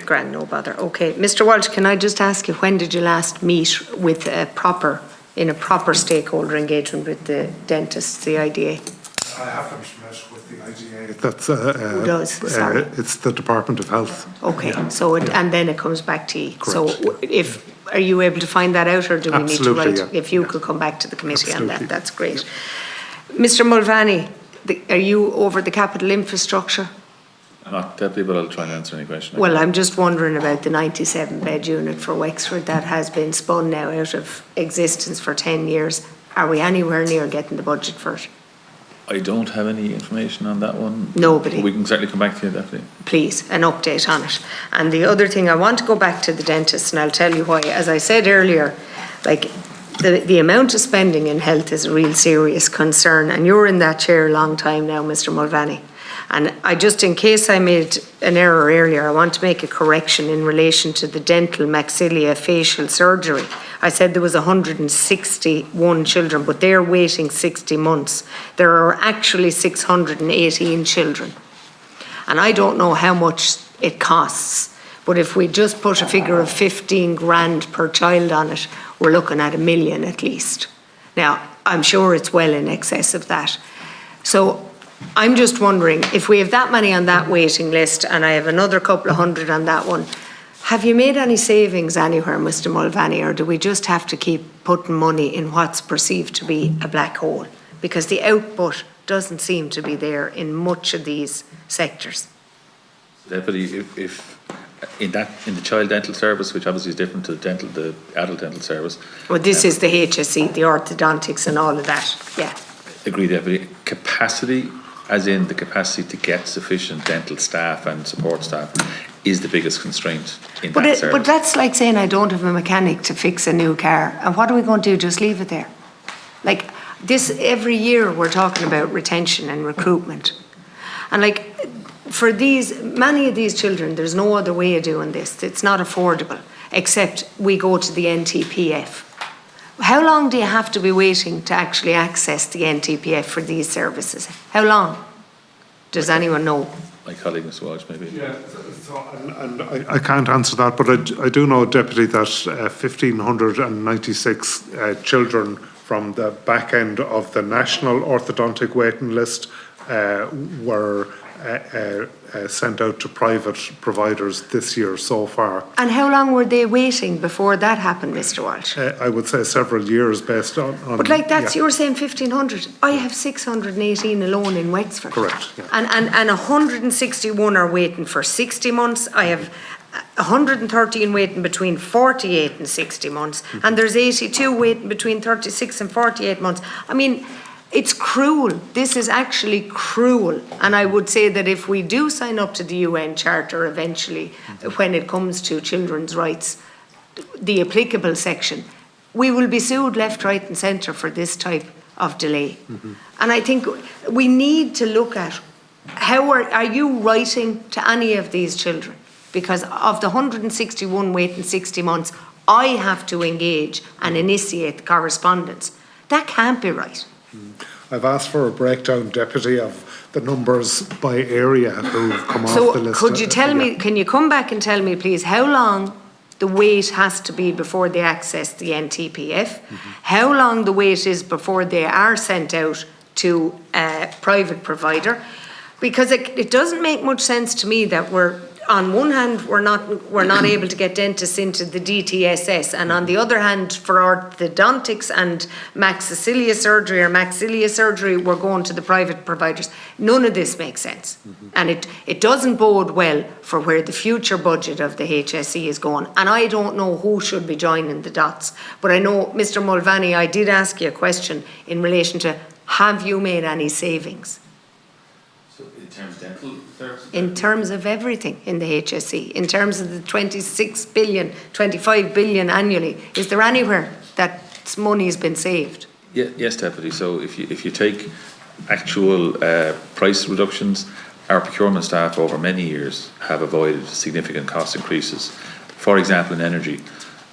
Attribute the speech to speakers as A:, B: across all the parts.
A: grand, no bother. Okay, Mr. Walsh, can I just ask you, when did you last meet with in a proper stakeholder engagement with the dentists, the IDA?
B: I haven't met with the IDA. That's
A: who does? Sorry,
B: it's the Department of Health.
A: Okay, yeah. So and then it comes back to you.
B: Correct,
A: so are you able to find that out, or do we
B: Absolutely,
A: need to write?
B: Yeah.
A: If you could come back to the committee
B: Absolutely.
A: on that, that's great. Yeah. Mr. Mulvaney, are you over the capital infrastructure?
C: I'm not deputy, but I'll try and answer any question.
A: Well, I'm just wondering about the 97-bed unit for Wexford that has been spun now out of existence for 10 years. Are we anywhere near getting the budget for it?
C: I don't have any information on that one.
A: Nobody.
C: We can certainly come back to you, definitely.
A: Please, an update on it. And the other thing, I want to go back to the dentist, and I'll tell you why. As I said earlier, like the amount of spending in health is a real serious concern, and you're in that chair a long time now, Mr. Mulvaney. And I just, in case I made an error earlier, I want to make a correction in relation to the dental maxillofacial surgery. I said there was 161 children, but they're waiting 60 months. There are actually 618 children. And I don't know how much it costs, but if we just put a figure of 15 grand per child on it, we're looking at $1 million at least. Now, I'm sure it's well in excess of that. So I'm just wondering, if we have that many on that waiting list, and I have another couple of hundred on that one, have you made any savings anywhere, Mr. Mulvaney, or do we just have to keep putting money in what's perceived to be a black hole? Because the output doesn't seem to be there in much of these sectors.
C: Deputy, if in the child dental service, which obviously is different to the adult dental service.
A: Well, this is the HSE, the orthodontics and all of that, yeah.
C: Agreed, Deputy. Capacity, as in the capacity to get sufficient dental staff and support staff, is the biggest constraint in that service.
A: But that's like saying I don't have a mechanic to fix a new car. And what are we going to do? Just leave it there? Like this, every year we're talking about retention and recruitment. And like for many of these children, there's no other way of doing this. It's not affordable, except we go to the NTPF. How long do you have to be waiting to actually access the NTPF for these services? How long? Does anyone know?
C: My colleague, Mr. Walsh, maybe.
B: Yeah, and I can't answer that, but I do know, Deputy, that 1,596 children from the back end of the national orthodontic waiting list were sent out to private providers this year so far.
A: And how long were they waiting before that happened, Mr. Walsh?
B: I would say several years based on
A: but like that's,
B: yeah.
A: you're saying 1,500. I have 618 alone in Wexford.
B: Correct. Yeah.
A: And 161 are waiting for 60 months. I have 113 waiting between 48 and 60 months. Mm-hmm. And there's 82 waiting between 36 and 48 months. I mean, it's cruel. This is actually cruel. And I would say that if we do sign up to the UN Charter eventually, when it comes to children's rights, the applicable section, we will be sued left, right and centre for this type of delay. Mm-hmm. And I think we need to look at how are you writing to any of these children? Because of the 161 waiting 60 months, I have to engage and initiate the correspondence. That can't be right.
B: I've asked for a breakdown, Deputy, of the numbers by area who've come off the list.
A: So could you tell me, can you come back and tell me please how long the wait has to be before they access the NTPF, how long the wait is before they are sent out to a private provider? Because it doesn't make much sense to me that on one hand, we're not able to get dentists into the DTSS, and on the other hand, for orthodontics and maxillofacial surgery, we're going to the private providers. None of this makes sense. Mm-hmm. And it doesn't bode well for where the future budget of the HSE is going. And I don't know who should be joining the dots. But I know, Mr. Mulvaney, I did ask you a question in relation to, have you made any savings?
C: So in terms of dental services?
A: In terms of everything in the HSE, in terms of the 26 billion, 25 billion annually, is there anywhere that money has been saved?
C: Yeah, yes, Deputy. So if you take actual price reductions, our procurement staff over many years have avoided significant cost increases. For example, in energy,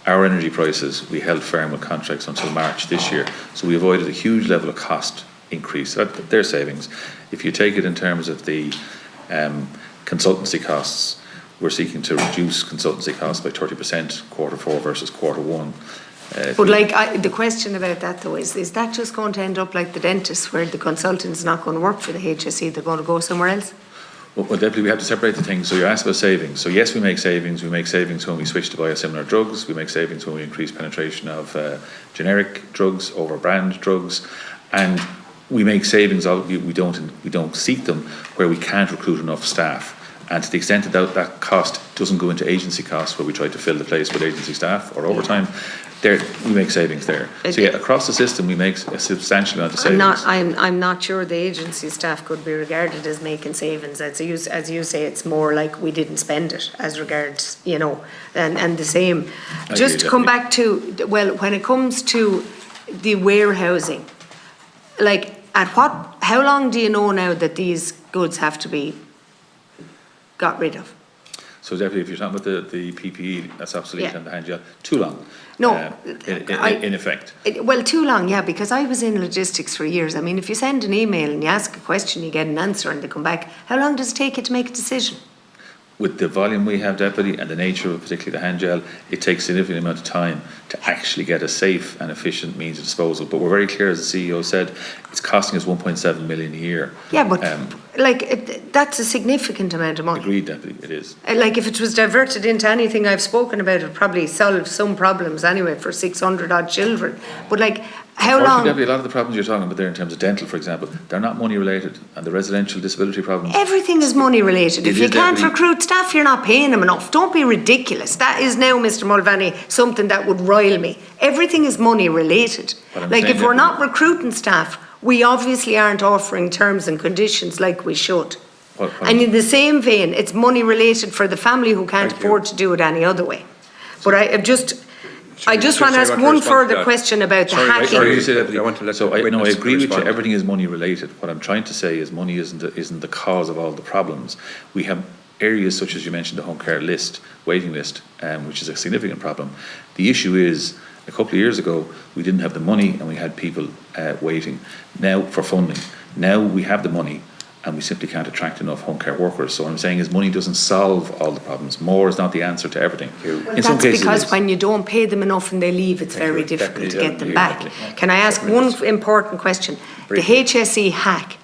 C: our energy prices, we held firm with contracts until March this year. So we avoided a huge level of cost increase. Their savings. If you take it in terms of the consultancy costs, we're seeking to reduce consultancy costs by 30% Q4 versus Q1.
A: But the question about that though is that just going to end up like the dentist, where the consultant's not going to work for the HSE, they're going to go somewhere else?
C: Well, definitely we have to separate the things. So you're asked about savings. So yes, we make savings. We make savings when we switch to biosimilar drugs. We make savings when we increase penetration of generic drugs over brand drugs, and we make savings. We don't seek them where we can't recruit enough staff. And to the extent that cost doesn't go into agency costs, where we try to fill the place with agency staff or overtime, we make savings there. So yeah, across the system we make a substantial amount of savings.
A: I'm not sure the agency staff could be regarded as making savings. As you say, it's more like we didn't spend it as regards, and the same. Just to come back to, when it comes to the warehousing, how long do you know now that these goods have to be got rid of?
C: So definitely, if you're talking about the PPE, that's obsolete, and the hand gel, too long.
A: No,
C: in effect.
A: Too long, yeah, because I was in logistics for years. I mean, if you send an email and you ask a question, you get an answer and they come back. How long does it take you to make a decision?
C: With the volume we have, Deputy, and the nature of particularly the hand gel, it takes a significant amount of time to actually get a safe and efficient means of disposal. But we're very clear, as the CEO said, it's costing us 1.7 million a year.
A: Yeah, but that's a significant amount of money.
C: Agreed, Deputy, it is.
A: If it was diverted into anything I've spoken about, it would probably solve some problems anyway for 600 odd children. But how long?
C: Deputy, a lot of the problems you're talking about there in terms of dental, for example, they're not money related, and the residential disability problems.
A: Everything is money related. If you can't recruit staff, you're not paying them enough. Don't be ridiculous. That is now, Mr. Mulvaney, something that would rile me. Everything is money related. If we're not recruiting staff, we obviously aren't offering terms and conditions like we should. And in the same vein, it's money related for the family who can't afford to do it any other way. But I just want to ask one further question about the hacking.
C: I agree with you. Everything is money related. What I'm trying to say is money isn't the cause of all the problems. We have areas such as you mentioned, the home care waiting list, which is a significant problem. The issue is, a couple of years ago, we didn't have the money and we had people waiting now for funding. Now we have the money and we simply can't attract enough home care workers. So what I'm saying is money doesn't solve all the problems. More is not the answer to everything. In some cases,
A: because when you don't pay them enough and they leave, it's very difficult to get them back. Can I ask one important question? The HSE hack,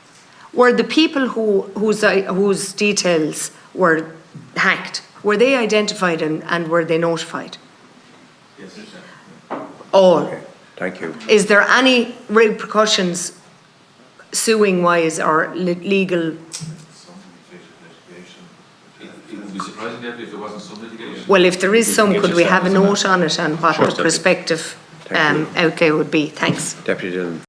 A: were the people whose details were hacked, were they identified and were they notified?
C: Yes, sir.
A: All.
D: Okay. Thank you.
A: Is there any repercussions suing wise or legal?
C: It would be surprising if there wasn't some litigation.
A: Well, if there is some, could we have a note on it and what the prospective outlay would be? Thanks.
D: Deputy Dillon.